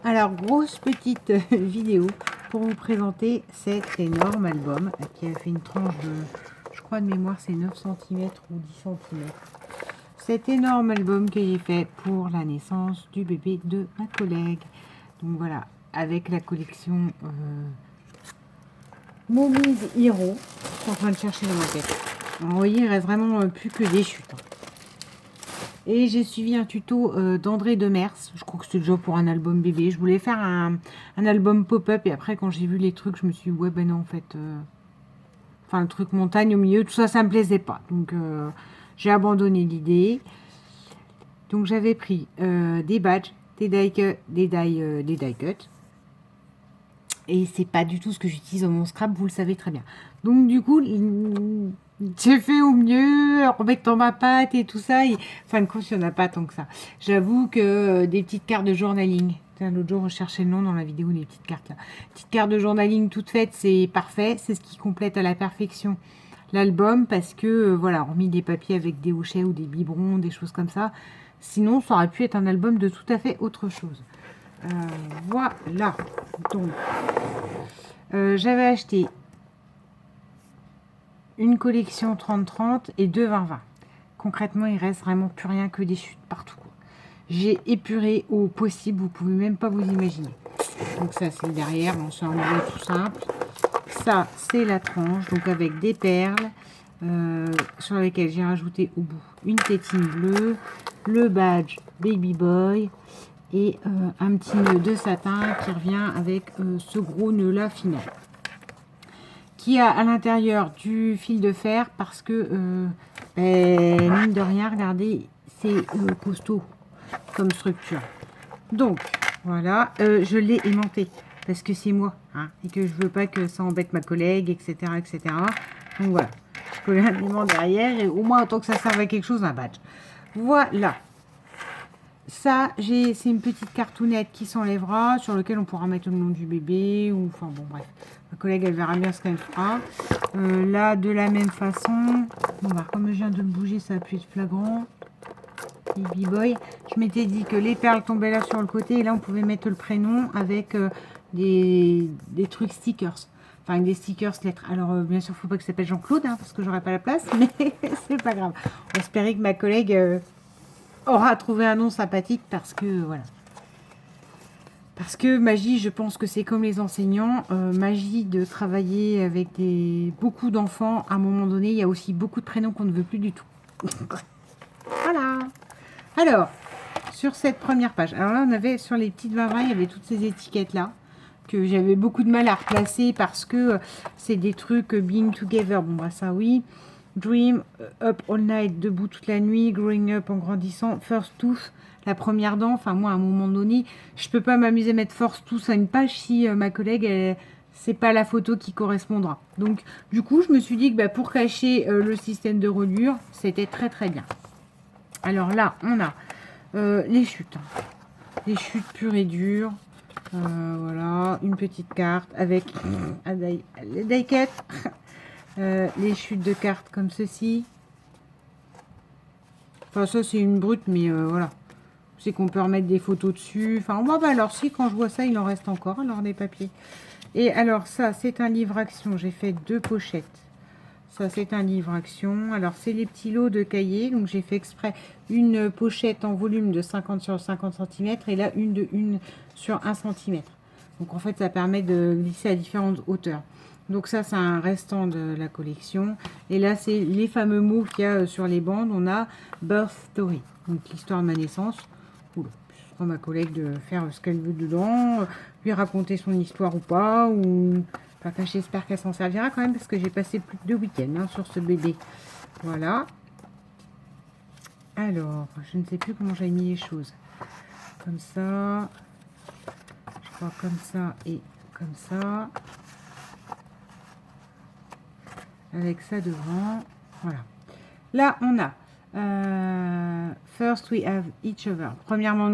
Alors grosse petite vidéo pour vous présenter cet énorme album qui a fait une tranche de, je crois de mémoire c'est 9 cm ou 10 cm. Cet énorme album que j'ai fait pour la naissance du bébé de ma collègue. Donc voilà, avec la collection Mommy's Hero. Je suis en train de chercher dans ma tête. Vous voyez, il reste vraiment plus que des chutes. Et j'ai suivi un tuto d'André Demers. Je crois que c'était déjà pour un album bébé. Je voulais faire un album pop-up. Et après, quand j'ai vu les trucs, je me suis dit, ouais, ben non, en fait... Enfin, le truc montagne au milieu, tout ça, ça me plaisait pas. Donc, j'ai abandonné l'idée. Donc, j'avais pris des badges, des die cuts. Et c'est pas du tout ce que j'utilise dans mon scrap, vous le savez très bien. Donc, du coup... J'ai fait au mieux en remettant ma pâte et tout ça. Et, enfin, de compte, il n'y en a pas tant que ça. J'avoue que des petites cartes de journaling. L'autre jour, je cherchais le nom dans la vidéo des petites cartes là. Petites cartes de journaling toutes faites, c'est parfait. C'est ce qui complète à la perfection l'album. Parce que, voilà, hormis des papiers avec des hochets ou des biberons, des choses comme ça. Sinon, ça aurait pu être un album de tout à fait autre chose. Voilà. Donc, j'avais acheté une collection 30-30 et 2-20-20. Concrètement, il reste vraiment plus rien que des chutes partout. J'ai épuré au possible, vous pouvez même pas vous imaginer. Donc ça, c'est derrière, bon, c'est un modèle tout simple. Ça, c'est la tranche, donc avec des perles, sur lesquelles j'ai rajouté au bout une tétine bleue, le badge Baby Boy et un petit nœud de satin qui revient avec ce gros nœud là final. Qui a à l'intérieur du fil de fer parce que, mine de rien, regardez, c'est costaud comme structure. Donc, voilà, je l'ai aimanté parce que c'est moi, hein, et que je veux pas que ça embête ma collègue, etc., etc. Donc voilà, je colle un aimant derrière et au moins, autant que ça serve à quelque chose, un badge. Voilà. Ça, c'est une petite cartoonette qui s'enlèvera, sur lequel on pourra mettre le nom du bébé, ou enfin bon bref, ma collègue elle verra bien ce qu'elle fera. Là, de la même façon, bon bah comme je viens de le bouger, ça a pu être flagrant. Baby Boy, je m'étais dit que les perles tombaient là sur le côté, et là on pouvait mettre le prénom avec des trucs stickers. Enfin, des stickers lettres. Alors, bien sûr, il ne faut pas que ça s'appelle Jean-Claude, hein, parce que j'aurai pas la place, mais c'est pas grave. On espérait que ma collègue... aura trouvé un nom sympathique parce que voilà. Parce que magie, je pense que c'est comme les enseignants. Magie de travailler avec beaucoup d'enfants. À un moment donné, il y a aussi beaucoup de prénoms qu'on ne veut plus du tout. Voilà. Alors, sur cette première page. Alors là, on avait sur les petites 20-20, il y avait toutes ces étiquettes-là que j'avais beaucoup de mal à replacer parce que c'est des trucs being together. Bon, bah ça oui. Dream, up all night, debout toute la nuit, growing up en grandissant, first tooth, la première dent. Enfin, moi, à un moment donné, je peux pas m'amuser à mettre first tooth à une page si ma collègue, c'est pas la photo qui correspondra. Donc, du coup, je me suis dit que pour cacher le système de reliure, c'était très très bien. Alors là, on a les chutes. Les chutes pures et dures. Voilà, une petite carte avec les die cut. Les chutes de cartes comme ceci. Enfin, ça, c'est une brute, mais voilà. C'est qu'on peut remettre des photos dessus. Enfin, bah, alors, si, quand je vois ça, il en reste encore, alors, des papiers. Et alors, ça, c'est un livre action. J'ai fait 2 pochettes. Ça, c'est un livre action. Alors, c'est les petits lots de cahiers. Donc, j'ai fait exprès une pochette en volume de 50 sur 50 cm. Et là, une de 1 sur 1 cm. Donc, en fait, ça permet de glisser à différentes hauteurs. Donc ça, c'est un restant de la collection. Et là, c'est les fameux mots qu'il y a sur les bandes. On a Birth Story, donc l'histoire de ma naissance. Oula, je prends ma collègue de faire ce qu'elle veut dedans, lui raconter son histoire ou pas. Enfin, j'espère qu'elle s'en servira quand même, parce que j'ai passé plus de 2 week-ends sur ce bébé. Voilà. Alors, je ne sais plus comment j'ai mis les choses. Comme ça. Je crois comme ça et comme ça. Avec ça devant, voilà. Là, on a First we have each other. Premièrement,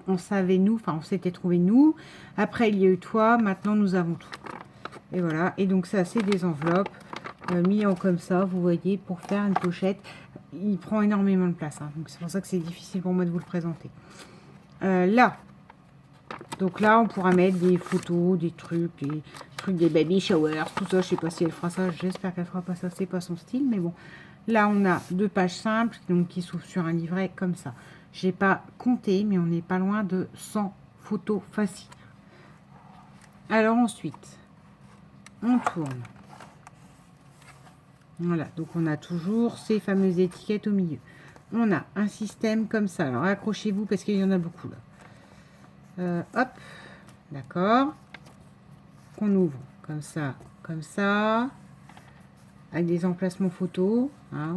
on savait nous, enfin on s'était trouvé nous. Après, il y a eu toi. Maintenant, nous avons tout. Et voilà. Et donc ça, c'est des enveloppes mis en comme ça, vous voyez, pour faire une pochette. Il prend énormément de place, hein, donc c'est pour ça que c'est difficile pour moi de vous le présenter. Là, Donc là, on pourra mettre des photos, des trucs, des baby showers, tout ça. Je sais pas si elle fera ça. J'espère qu'elle fera pas ça. C'est pas son style, mais bon. Là, on a 2 pages simples, donc qui s'ouvrent sur un livret comme ça. J'ai pas compté, mais on n'est pas loin de 100 photos faciles. Alors ensuite, on tourne. Voilà, donc on a toujours ces fameuses étiquettes au milieu. On a un système comme ça. Alors accrochez-vous parce qu'il y en a beaucoup là. Hop, d'accord. Qu'on ouvre comme ça, avec des emplacements photos. Hein,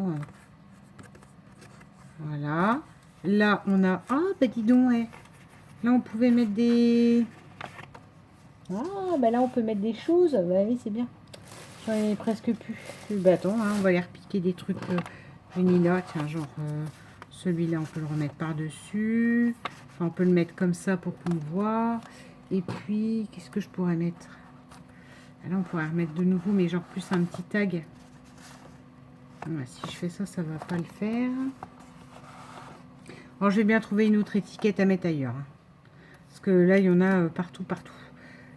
voilà. Là, on a... Ah, bah dis donc, ouais. Là, on pouvait mettre des... Ah, bah là, on peut mettre des choses. Bah oui, c'est bien. J'en ai presque plus. Le bâton, hein, on va aller repiquer des trucs Nina. Tiens, genre, celui-là, on peut le remettre par-dessus. Enfin, on peut le mettre comme ça pour qu'on le voit. Et puis, qu'est-ce que je pourrais mettre? Là, on pourrait remettre de nouveau, mais genre plus un petit tag. Voilà, si je fais ça, ça va pas le faire. Alors, je vais bien trouver une autre étiquette à mettre ailleurs. Hein. Parce que là, il y en a partout.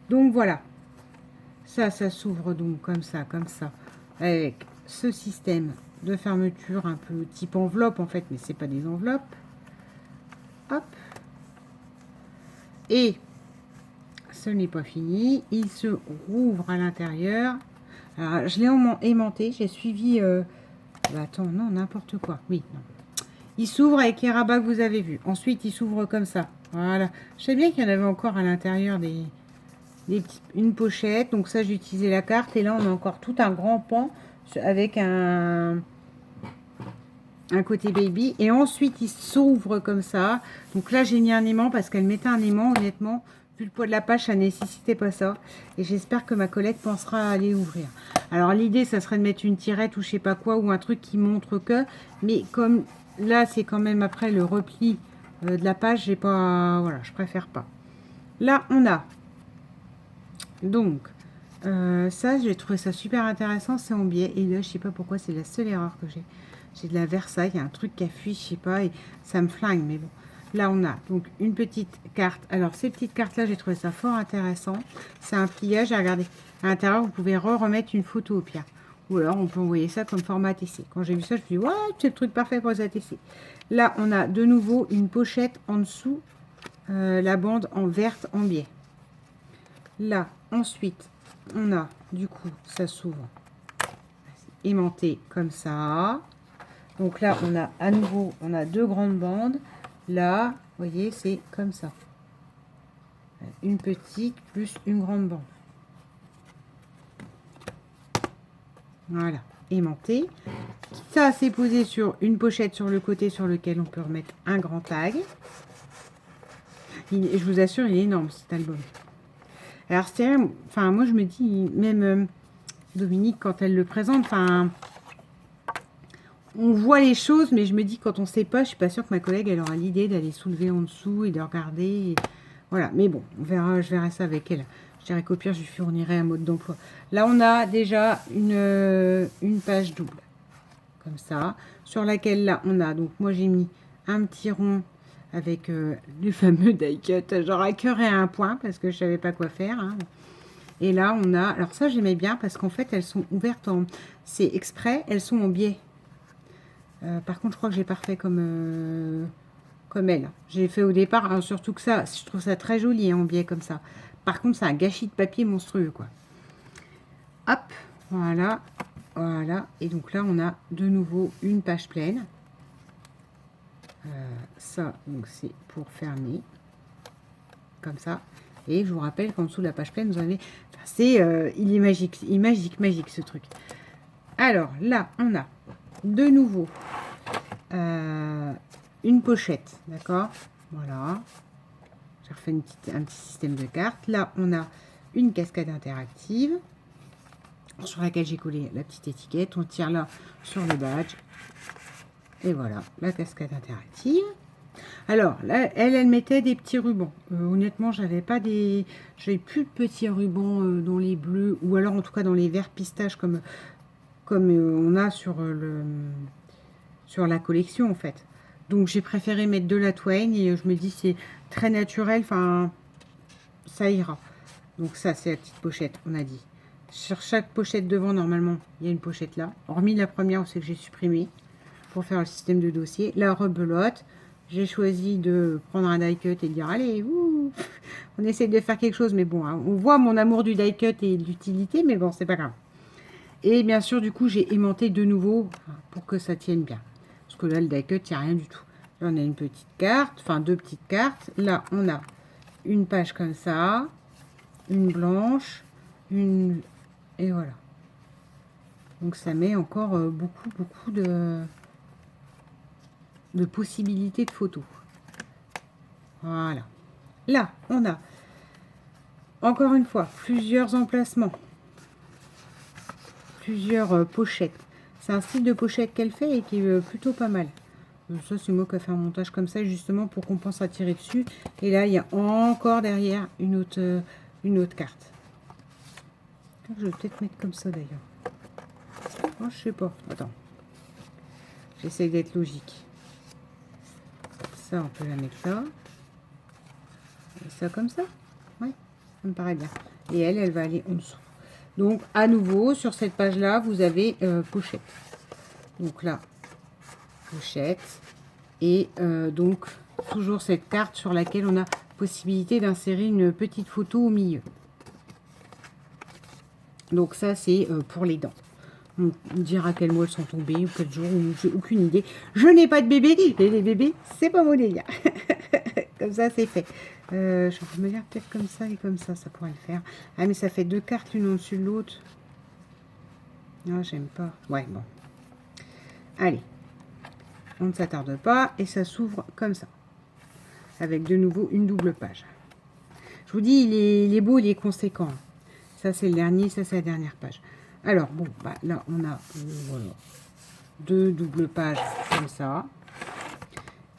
Donc, voilà. Ça s'ouvre donc comme ça. Avec ce système de fermeture un peu type enveloppe, en fait. Mais c'est pas des enveloppes. Hop. Et ce n'est pas fini. Il se rouvre à l'intérieur. Alors, je l'ai aimanté. J'ai suivi... Bah, attends, non, n'importe quoi. Oui, non. Il s'ouvre avec les rabats que vous avez vus. Ensuite, il s'ouvre comme ça. Voilà. Je sais bien qu'il y en avait encore à l'intérieur une pochette. Donc ça, j'ai utilisé la carte. Et là, on a encore tout un grand pan avec un côté baby. Et ensuite, il s'ouvre comme ça. Donc là, j'ai mis un aimant parce qu'elle mettait un aimant. Honnêtement, vu le poids de la page, ça nécessitait pas ça. Et j'espère que ma collègue pensera à aller ouvrir. Alors, l'idée, ça serait de mettre une tirette ou je sais pas quoi. Ou un truc qui montre que... Mais comme... Là, c'est quand même après le repli de la page. J'ai pas... Voilà, je préfère pas. Là, on a... Donc, ça, j'ai trouvé ça super intéressant. C'est en biais. Et là, je sais pas pourquoi. C'est la seule erreur que j'ai. J'ai de la Versailles. Il y a un truc qui a fui, je sais pas. Et ça me flingue. Mais bon. Là, on a donc une petite carte. Alors, ces petites cartes-là, j'ai trouvé ça fort intéressant. C'est un pliage. Regardez. À l'intérieur, vous pouvez remettre une photo au pire. Ou alors, on peut envoyer ça comme format TC. Quand j'ai vu ça, je me suis dit, ouais, c'est le truc parfait pour les ATC. Là, on a de nouveau une pochette en dessous, la bande en verte en biais. Là, ensuite, on a, du coup, ça s'ouvre aimanté comme ça. Donc là, on a à nouveau, on a 2 grandes bandes. Là, vous voyez, c'est comme ça. Une petite plus une grande bande. Voilà, aimanté. Ça, c'est posé sur une pochette sur le côté sur lequel on peut remettre un grand tag. Je vous assure, il est énorme cet album. Alors, c'est enfin, moi, je me dis, même Dominique, quand elle le présente, enfin, on voit les choses, mais je me dis, quand on ne sait pas, je suis pas sûre que ma collègue, elle aura l'idée d'aller soulever en dessous et de regarder. Et voilà, mais bon, on verra, je verrai ça avec elle. Je dirais qu'au pire, je lui fournirai un mode d'emploi. Là, on a déjà une page double, comme ça, sur laquelle, là, on a, donc moi, j'ai mis un petit rond avec le fameux die cut, genre à cœur et à un point, parce que je savais pas quoi faire. Hein. Et là, on a, alors ça, j'aimais bien, parce qu'en fait, elles sont ouvertes en, c'est exprès, elles sont en biais. Par contre, je crois que j'ai pas refait comme elle. J'ai fait au départ, hein, surtout que ça, je trouve ça très joli hein, en biais comme ça. Par contre, c'est un gâchis de papier monstrueux, quoi. Hop, voilà, voilà. Et donc là, on a de nouveau une page pleine. Ça, donc c'est pour fermer, comme ça. Et je vous rappelle qu'en dessous de la page pleine, vous avez... Enfin, c'est... il est magique, magique ce truc. Alors, là, on a de nouveau une pochette, d'accord? Voilà. J'ai refait un petit système de cartes. Là, on a une cascade interactive sur laquelle j'ai collé la petite étiquette. On tire là sur le badge. Et voilà, la cascade interactive. Alors, là, elle mettait des petits rubans. Honnêtement, j'avais plus de petits rubans dans les bleus, ou alors en tout cas dans les verts pistaches comme on a sur la collection en fait. Donc j'ai préféré mettre de la Twain et je me dis c'est très naturel. Enfin, ça ira. Donc ça, c'est la petite pochette, on a dit. Sur chaque pochette devant, normalement, il y a une pochette là. Hormis la première, où c'est que j'ai supprimé pour faire le système de dossier. La rebelote. J'ai choisi de prendre un die cut et de dire, allez, on essaie de faire quelque chose. Mais bon, hein, on voit mon amour du die cut et de l'utilité, mais bon, c'est pas grave. Et bien sûr, du coup, j'ai aimanté de nouveau pour que ça tienne bien. Parce que là, le die cut, il n'y a rien du tout. Là, on a une petite carte, enfin 2 petites cartes. Là, on a une page comme ça, une blanche, une... Et voilà. Donc, ça met encore beaucoup de possibilités de photos. Voilà. Là, on a, encore une fois, plusieurs emplacements. Plusieurs pochettes. C'est un style de pochette qu'elle fait et qui est plutôt pas mal. Ça, c'est moi qui ai fait un montage comme ça, justement, pour qu'on pense à tirer dessus. Et là, il y a encore derrière une autre carte. Je vais peut-être mettre comme ça, d'ailleurs. Oh, je sais pas. Attends. J'essaie d'être logique. Ça, on peut la mettre là. Et ça, comme ça. Ouais, ça me paraît bien. Et elle va aller en dessous. Donc, à nouveau, sur cette page-là, vous avez pochette. Donc là, pochette. Et donc, toujours cette carte sur laquelle on a possibilité d'insérer une petite photo au milieu. Donc ça, c'est pour les dents. On me dira quel mois elles sont tombées ou quel jour, j'ai aucune idée. Je n'ai pas de bébé, et les bébés, c'est pas mon délire. Comme ça, c'est fait. Je vais me dire peut-être comme ça et comme ça pourrait le faire. Ah, mais ça fait 2 cartes l'une au-dessus de l'autre. Non, j'aime pas. Ouais, bon. Allez. On ne s'attarde pas et ça s'ouvre comme ça. Avec de nouveau une double page. Je vous dis, il est beau, il est conséquent. Ça, c'est le dernier, ça, c'est la dernière page. Alors, bon, bah, là, on a voilà, 2 doubles pages comme ça.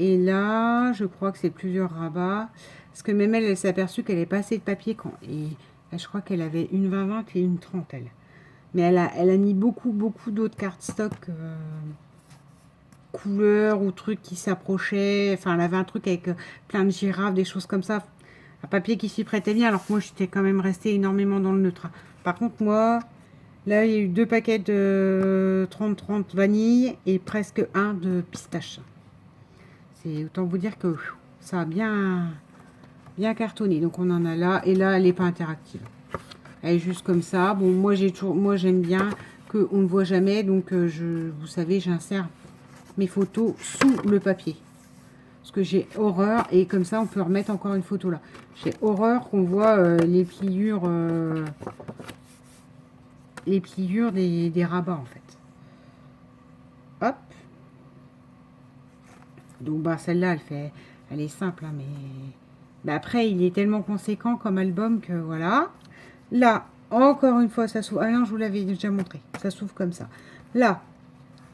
Et là, je crois que c'est plusieurs rabats. Parce que même elle s'est aperçue qu'elle n'avait pas assez de papier. Et je crois qu'elle avait une 20-20 et une 30, elle. Mais elle a mis beaucoup d'autres cartes stock couleurs ou trucs qui s'approchaient. Enfin, elle avait un truc avec plein de girafes, des choses comme ça. Un papier qui s'y prêtait bien, alors que moi, j'étais quand même restée énormément dans le neutre. Par contre, moi, là, il y a eu 2 paquets de 30-30 vanille et presque un de pistache. C'est autant vous dire que ça a bien cartonné. Donc, on en a là. Et là, elle n'est pas interactive. Elle est juste comme ça. Bon, moi, j'aime bien qu'on ne voit jamais. Donc, vous savez, j'insère mes photos sous le papier. Parce que j'ai horreur, et comme ça on peut remettre encore une photo là. J'ai horreur qu'on voit les pliures des rabats en fait. Hop. Donc bah celle-là elle est simple, hein, mais bah, après il est tellement conséquent comme album que voilà. Là, encore une fois ça s'ouvre. Ah non, je vous l'avais déjà montré. Ça s'ouvre comme ça. Là,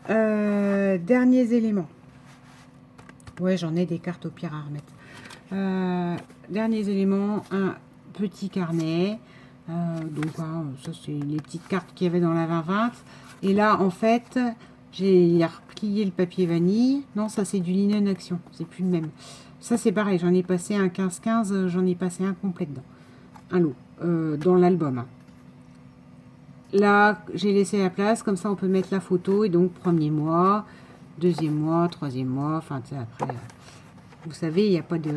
derniers éléments. Ouais, j'en ai des cartes au pire à remettre. Derniers éléments, un petit carnet. Donc, ça, c'est les petites cartes qu'il y avait dans la 20-20. Et là, en fait, j'ai replié le papier vanille. Non, ça, c'est du Linen Action. C'est plus le même. Ça, c'est pareil. J'en ai passé un 15-15. J'en ai passé un complet dedans. Un lot. Dans l'album. Hein. Là, j'ai laissé la place. Comme ça, on peut mettre la photo. Et donc, premier mois, deuxième mois, troisième mois. Enfin, tu sais, après... Vous savez, il n'y a pas de...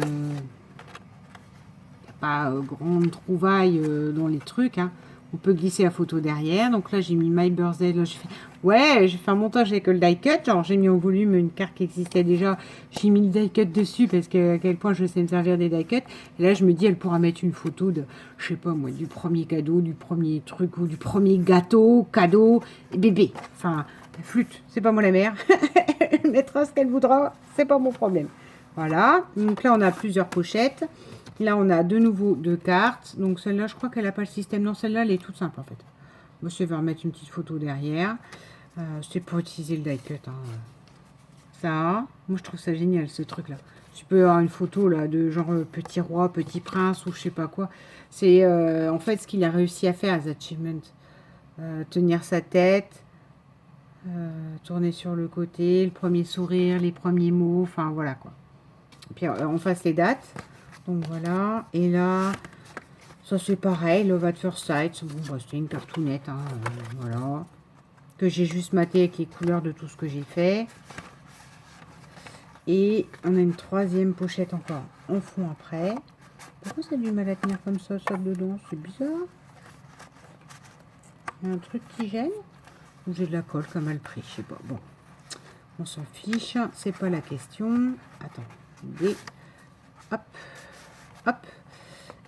grande trouvaille dans les trucs. Hein. On peut glisser la photo derrière. Donc là, j'ai mis My Birthday. Là, j'ai fait un montage avec le die cut. Genre, j'ai mis en volume une carte qui existait déjà. J'ai mis le die cut dessus parce que à quel point je sais me servir des die cut. Et là, je me dis, elle pourra mettre une photo de, je sais pas moi, du premier cadeau, du premier truc ou du premier gâteau, cadeau, et bébé. Enfin, flûte, c'est pas moi la mère. Elle mettra ce qu'elle voudra, c'est pas mon problème. Voilà, donc là on a plusieurs pochettes. Là on a de nouveau 2 cartes. Donc celle-là, je crois qu'elle n'a pas le système. Non, celle-là, elle est toute simple en fait. Moi, je vais remettre une petite photo derrière. C'est pour utiliser le die cut. Hein. Ça, moi je trouve ça génial ce truc-là. Tu peux avoir une photo là de genre petit roi, petit prince ou je sais pas quoi. C'est en fait ce qu'il a réussi à faire, les achievements. Tenir sa tête. Tourner sur le côté, le premier sourire, les premiers mots, enfin voilà quoi. Puis en face les dates. Donc voilà. Et là, Ça, c'est pareil, Love at First Sight. Bon, bah, c'était une cartoonette, hein, voilà. Que j'ai juste maté avec les couleurs de tout ce que j'ai fait. Et on a une troisième pochette encore en fond après. Pourquoi ça a du mal à tenir comme ça dedans? C'est bizarre. Il y a un truc qui gêne. Ou j'ai de la colle qui a mal pris, je sais pas. Bon, on s'en fiche, c'est pas la question. Attends, hop, hop.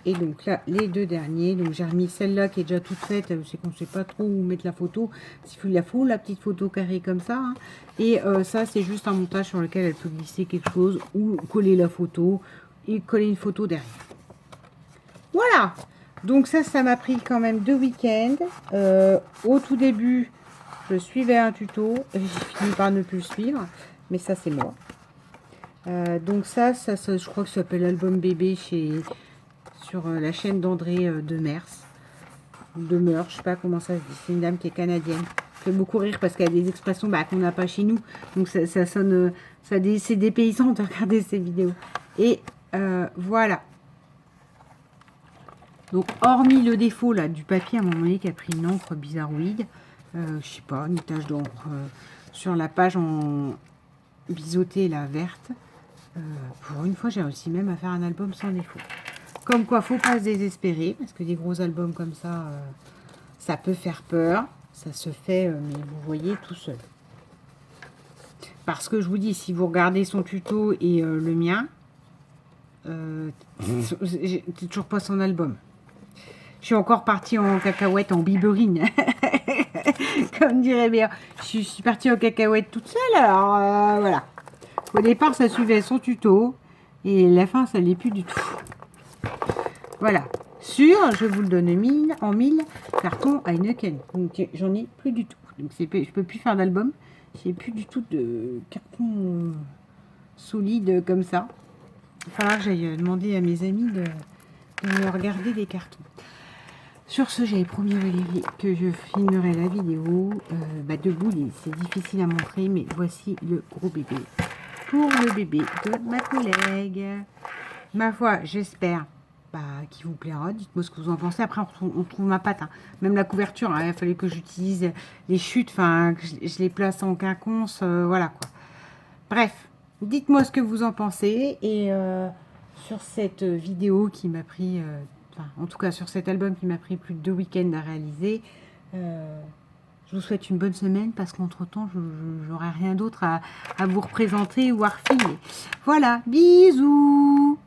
Et donc là, les deux derniers. Donc j'ai remis celle-là qui est déjà toute faite. C'est qu'on ne sait pas trop où mettre la photo. S'il la faut, la petite photo carrée comme ça. Hein. Et ça, c'est juste un montage sur lequel elle peut glisser quelque chose ou coller la photo et coller une photo derrière. Voilà. Donc ça m'a pris quand même 2 week-ends. Au tout début, je suivais un tuto. J'ai fini par ne plus le suivre. Mais ça, c'est moi. Donc ça, je crois que ça s'appelle Album Bébé sur la chaîne d'André Demers. Demers, je sais pas comment ça se dit. C'est une dame qui est canadienne. Ça fait beaucoup rire parce qu'elle a des expressions qu'on n'a pas chez nous. Donc ça sonne... c'est des paysans de regarder ces vidéos. Et voilà. Donc hormis le défaut là du papier à un moment donné qui a pris une encre bizarroïde. Je sais pas, une tache d'encre sur la page en biseauté la verte. Pour une fois, j'ai réussi même à faire un album sans défaut. Comme quoi, faut pas se désespérer, parce que des gros albums comme ça, ça peut faire peur. Ça se fait, mais vous voyez, tout seul. Parce que je vous dis, si vous regardez son tuto et le mien, c'est toujours pas son album. Je suis encore partie en cacahuète, en biberine. Comme dirait bien. Je suis partie en cacahuète toute seule, alors voilà. Au départ, ça suivait son tuto. Et la fin, ça l'est plus du tout. Voilà. Je vous le donne en 1000 cartons Heineken. Donc, j'en ai plus du tout. Donc, je peux plus faire d'album. J'ai plus du tout de carton solide comme ça. Il va falloir que j'aille demander à mes amis de me regarder des cartons. Sur ce, j'avais promis à Valérie que je filmerai la vidéo debout. C'est difficile à montrer, mais voici le gros bébé. Pour le bébé de ma collègue. Ma foi, j'espère qu'il vous plaira. Dites-moi ce que vous en pensez. Après, on trouve ma patte. Hein. Même la couverture, hein, il a fallu que j'utilise les chutes, que je les place en quinconce. Voilà quoi. Bref, dites-moi ce que vous en pensez. Et sur cette vidéo qui m'a pris... en tout cas, sur cet album qui m'a pris plus de 2 week-ends à réaliser... je vous souhaite une bonne semaine parce qu'entre-temps, je n'aurai rien d'autre à vous représenter ou à refiler. Voilà, bisous!